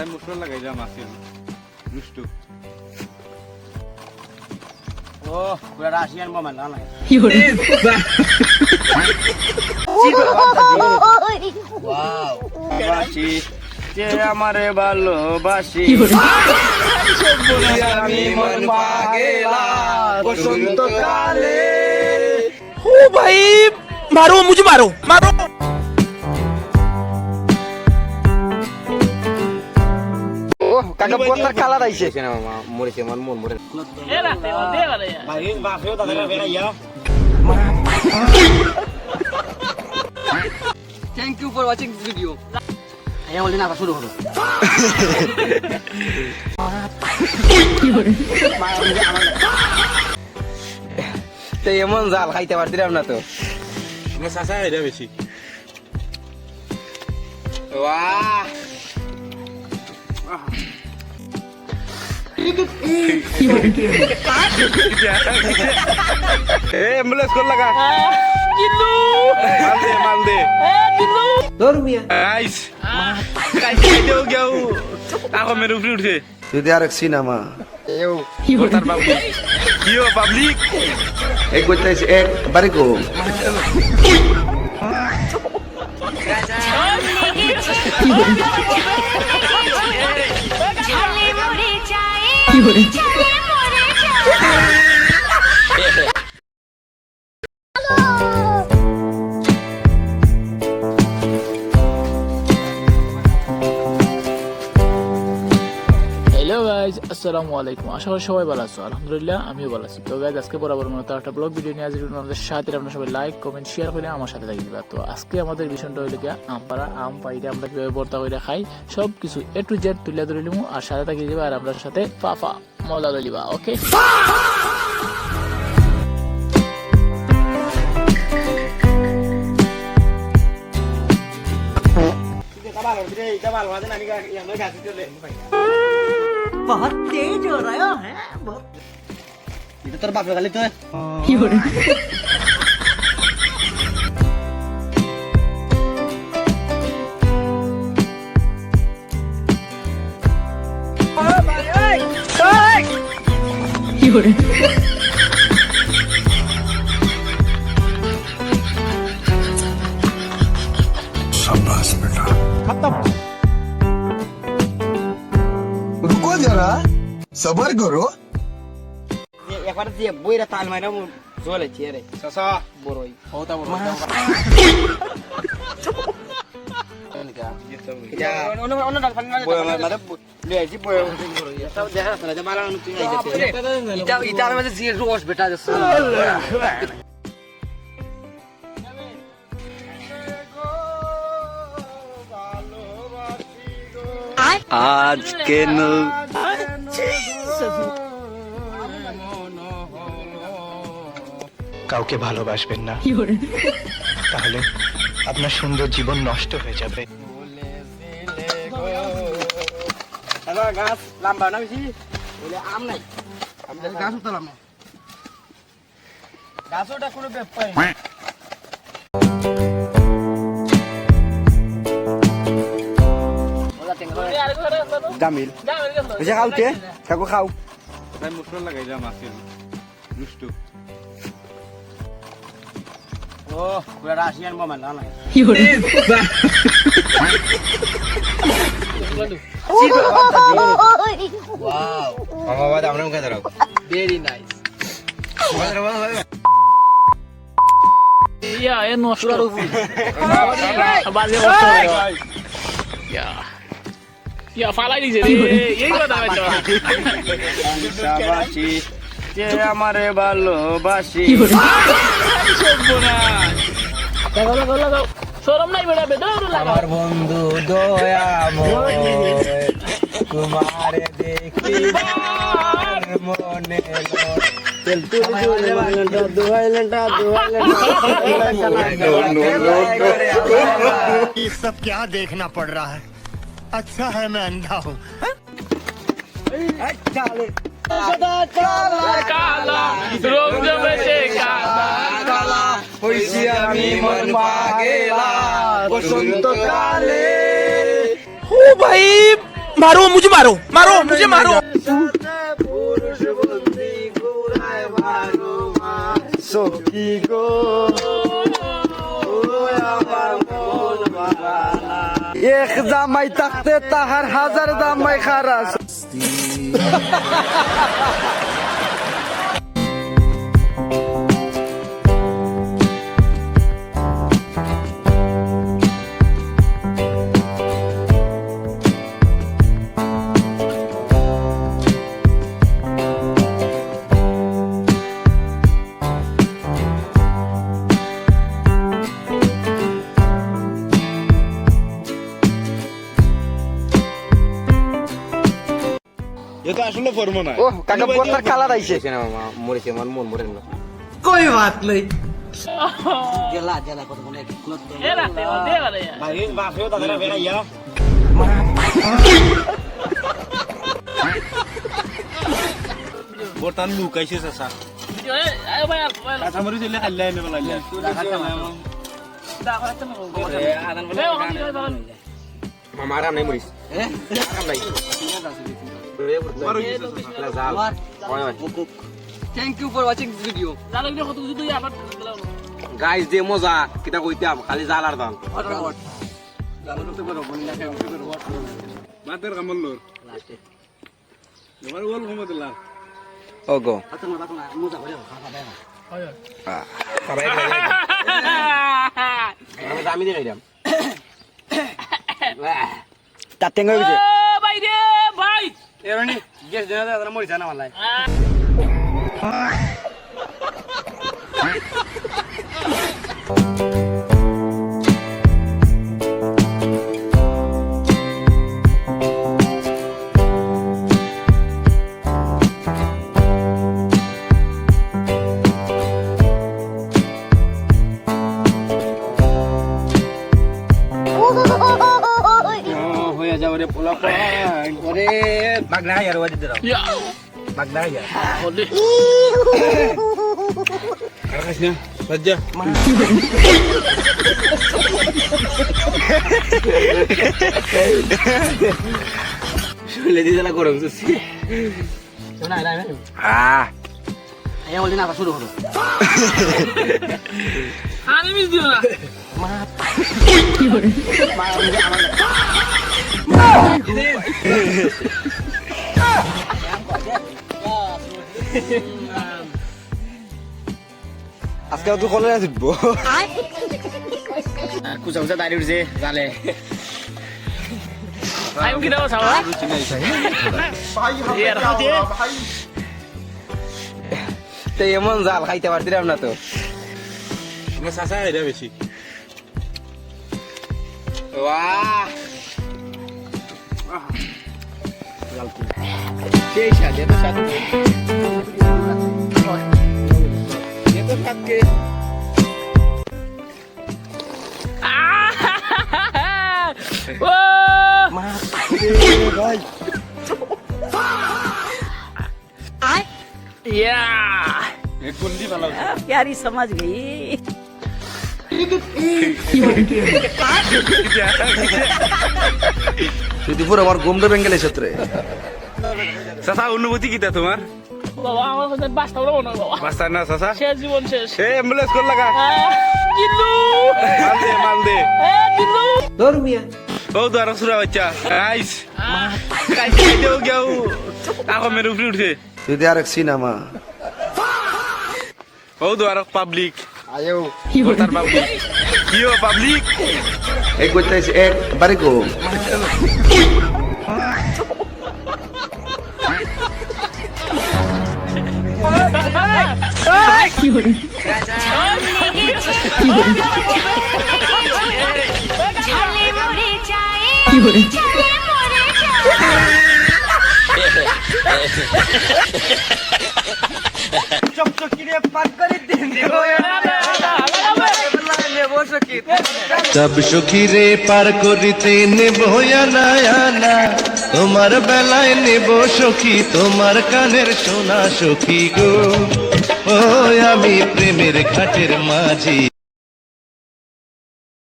মাথায় মশলা লাগাই যা মাছের দুষ্টু ও পুরা রাশিয়ান বোমা না নাই ওয়াও বাসি যে আমারে ভালোবাসি আমি মন পাগেলা বসন্তকালে ओ भाई मारो मुझे मारो मारो কাকা বন্দার কালার আইছে মরেছে মন মন মরে ভাই বাফেও তাদের বেরাইয়া thank you for watching this video এই বলি না শুরু হলো তো এমন জাল খাইতে পারতিলাম না তো চাচা এটা বেশি বাহ एम्बुलेंस खोल लगा जिल्लू माल दे जिल्लू दो रुपया गाइस कैसे हो गया वो आंखों में रूप उठे Judiarek Cinema. Portar public yo public Ikutis bariku. Hello guys আসসালামু আলাইকুম আশা করি সবাই ভালো আছো আলহামদুলিল্লাহ আমিও ভালো আছি তো গাইজ আজকে বরাবর মতো একটা ব্লগ ভিডিও নিয়ে আসছি আমাদের সাথে আপনারা সবাই লাইক কমেন্ট শেয়ার করে আমার সাথে থাকি দিবা তো আজকে আমাদের বিষয়টা হইলো গিয়া আম পাড়া আম পাইরে আমরা কিভাবে ভর্তা করে খাই সব কিছু এ টু জেড তুলে ধরে নিবো আর সাথে থাকি দিবা আর আপনার সাথে ফাফা মজা লইবা ওকে बहुत तेज हो रहा है बहुत ये तो तेरा बाप गाली तो है रुको जरा सबर करो एक बार ये बोईरा ताल मारा वो जोले चेरे चाचा बोरोई होता बोलो ya ono dal fanna boy mara le ji boy tab দেখা না যে মারা অনু তুই আইছে এটা মানে জি রোজ বেটা যাচ্ছে आज के नु কাউকে ভালোবাসবেন না তাহলে আপনার সুন্দর জীবন নষ্ট হয়ে যাবে দাদা গাছ লম্বা না বেশি বলে আম নাই গাছ উঠলাম না গাছ ওটা কোনো ব্যাপার না জামিল বুঝে খাও তে কাকু খাও মাথায় মশলা লাগাই যা মাছের দুষ্টু ও পুরা রাশিয়ান বোমা না নাই ওয়াও মামা বাদ আমরা মুখে ধরো ভেরি নাইস ইয়া এ নষ্ট বাজে নষ্ট ইয়া ইয়া ফালাই দিছে রে এই কথা বলছো শাবাশি যে আমারে ভালোবাসি শরম নাই বেটা বেটা লাগা আমার বন্ধু দয়াময় তোমারে দেখি মনে তেল তুই দুয়াইলেন্টা ये सब क्या देखना पड़ रहा है अच्छा है मैं अंधा हूँ কালা রং জমেছে কালা হইছি আমি মন পাগেলা বসন্তকালে ও ভাই मारो मुझे मारो मारो मुझे मारो সখী গো এক জামাই থাকতে তাহার হাজার জামাই খারাপ এটা আসলে ফরমো না ও কাকা বর্তার কালার আইছে মরেছে আমার মন মরে না कोई बात नहीं जला जला কত মনে ভাই বাপেও তাদের বেড়াইয়া বর্তমান লুক আইছে চাচা কাঁচামরি দিলে খাইলে এনে বলাইলে মামারা নাই মরিস thank you for watching this video guys যে মজা কিটা কইতাম খালি জালার দাম বাদের কামল এবার ওল কমদলা ওগো আমি দিয়ে দিলাম তাতেং হয়ে গেছে ভাই রে ভাই এরনি গ্যাস দেনা দাদা মরি জানা মালাই হয়ে যাও রে পোলা ওরে মাগনা আর ওয়াজি দাও ইয়া মাগনা আর ওলে খাস না সজ্জা শুলে দিলা গরম সুসি শোনা না না এই বলি না শুরু হলো আমি মিস দিও না আজকে তুই কলে আসবো কুচা কুচা দাঁড়িয়ে উঠছে জালে আমি কি দাও সাবা ইয়া রাতে তো এমন জাল খাইতে পারছিলাম না তো আমার চাচা এটা বেশি বাহ সেই সাথে তো সাথে এত সাথে ও ভাই ইয়া এক গন্ডি ভালো प्यारी समझ गई তুই পুরো আমার গোমটা বেঙ্গলে ক্ষেত্রে চাচা অনুভূতি কিটা তোমার বাবা আমার কাছে বাসটা বড় মনে হয় বাবা বাস্তা না চাচা শেষ জীবন শেষ এ অ্যাম্বুলেন্স কর লাগা জিল্লু মাল দে জিল্লু ও দ্বারা সুরা বাচ্চা গাইস খাইতেও গেও তাকে মেরে উপরে উঠছে তুই আর এক সিনেমা ও দ্বারা পাবলিক আয়ো তার পাবলিক কিও পাবলিক এক কইতাইছে এক বারে গো ঝালে মরে যায় ঝালে মরে চকচকিরে পাক করে দিন দেবো নেবো সখী সব সখী রে পার করিতে নেব না তোমার বেলায় নেব সখী তোমার কানের সোনা সখী গো ও আমি প্রেমের ঘাটের মাঝি